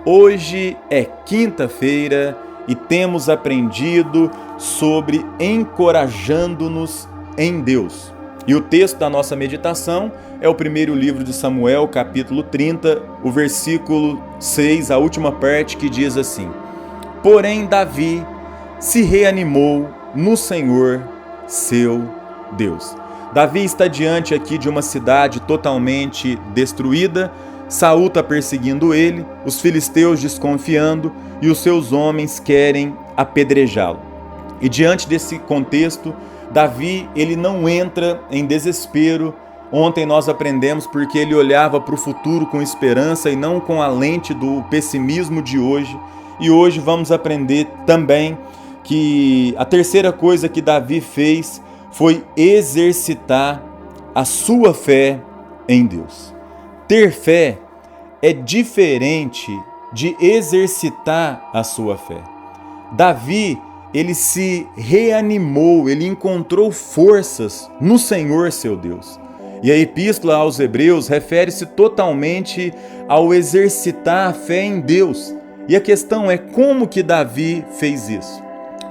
Hoje é quinta-feira e temos aprendido sobre encorajando-nos em Deus. E o texto da nossa meditação é o primeiro livro de Samuel, capítulo 30, o versículo 6, a última parte, que diz assim: Porém Davi se reanimou no Senhor, seu Deus. Davi está diante aqui de uma cidade totalmente destruída. Saul está perseguindo ele, os filisteus desconfiando e os seus homens querem apedrejá-lo. E diante desse contexto, Davi ele não entra em desespero. Ontem nós aprendemos porque ele olhava para o futuro com esperança e não com a lente do pessimismo de hoje. E hoje vamos aprender também que a terceira coisa que Davi fez foi exercitar a sua fé em Deus. Ter fé é diferente de exercitar a sua fé. Davi, ele se reanimou, ele encontrou forças no Senhor, seu Deus. E a epístola aos Hebreus refere-se totalmente ao exercitar a fé em Deus. E a questão é como que Davi fez isso?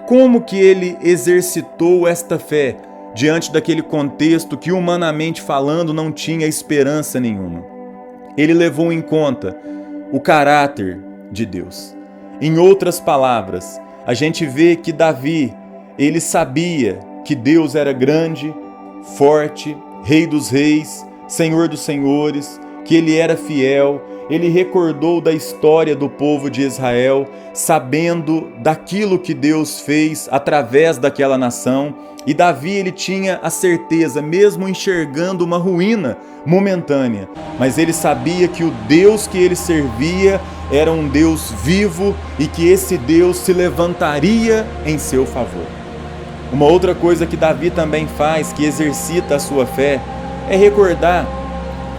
Como que ele exercitou esta fé diante daquele contexto que, humanamente falando, não tinha esperança nenhuma? Ele levou em conta o caráter de Deus. Em outras palavras, a gente vê que Davi, ele sabia que Deus era grande, forte, Rei dos reis, Senhor dos senhores, que ele era fiel. Ele recordou da história do povo de Israel, sabendo daquilo que Deus fez através daquela nação. E Davi ele tinha a certeza, mesmo enxergando uma ruína momentânea, mas ele sabia que o Deus que ele servia era um Deus vivo e que esse Deus se levantaria em seu favor. Uma outra coisa que Davi também faz, que exercita a sua fé, é recordar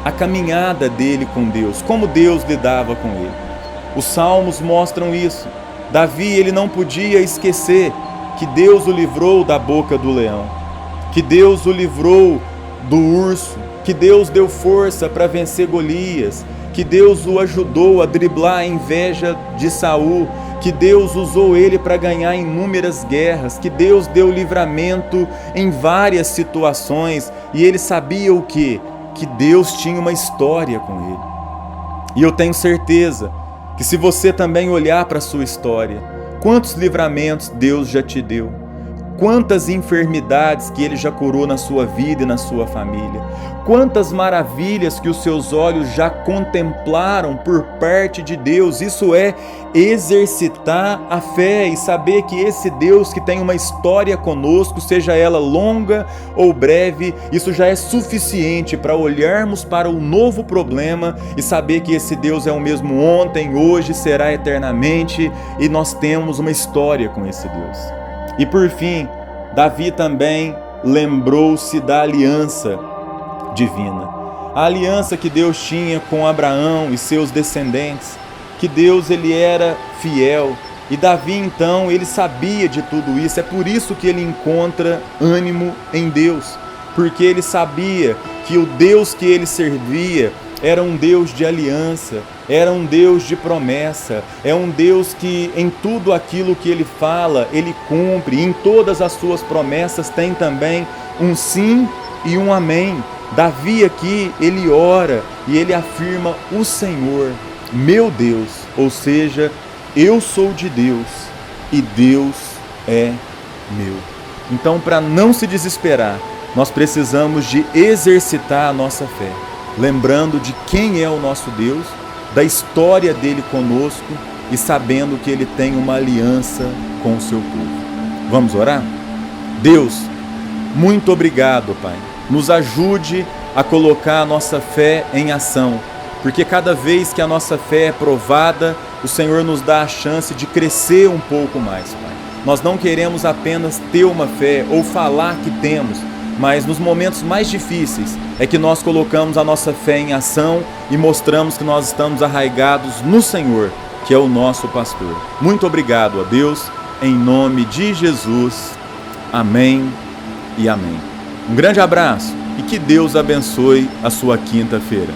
a caminhada dele com Deus, como Deus lidava com ele. Os salmos mostram isso. Davi ele não podia esquecer que Deus o livrou da boca do leão, que Deus o livrou do urso, que Deus deu força para vencer Golias, que Deus o ajudou a driblar a inveja de Saul, que Deus usou ele para ganhar inúmeras guerras, que Deus deu livramento em várias situações, e ele sabia o quê? Que Deus tinha uma história com ele. E eu tenho certeza que se você também olhar para a sua história, quantos livramentos Deus já te deu, quantas enfermidades que Ele já curou na sua vida e na sua família, quantas maravilhas que os seus olhos já contemplaram por parte de Deus. Isso é exercitar a fé e saber que esse Deus que tem uma história conosco, seja ela longa ou breve, isso já é suficiente para olharmos para o novo problema e saber que esse Deus é o mesmo ontem, hoje, será eternamente, e nós temos uma história com esse Deus. E por fim, Davi também lembrou-se da aliança divina. A aliança que Deus tinha com Abraão e seus descendentes, que Deus ele era fiel. E Davi então, ele sabia de tudo isso. É por isso que ele encontra ânimo em Deus, porque ele sabia que o Deus que ele servia era um Deus de aliança, era um Deus de promessa, é um Deus que em tudo aquilo que Ele fala, Ele cumpre. Em todas as suas promessas tem também um sim e um amém. Davi aqui, ele ora e ele afirma: o Senhor, meu Deus, ou seja, eu sou de Deus e Deus é meu. Então, para não se desesperar, nós precisamos de exercitar a nossa fé, lembrando de quem é o nosso Deus, da história dele conosco e sabendo que ele tem uma aliança com o seu povo. Vamos orar? Deus, muito obrigado, Pai. Nos ajude a colocar a nossa fé em ação, porque cada vez que a nossa fé é provada, o Senhor nos dá a chance de crescer um pouco mais, Pai. Nós não queremos apenas ter uma fé ou falar que temos, mas nos momentos mais difíceis é que nós colocamos a nossa fé em ação e mostramos que nós estamos arraigados no Senhor, que é o nosso pastor. Muito obrigado a Deus, em nome de Jesus. Amém e amém. Um grande abraço e que Deus abençoe a sua quinta-feira.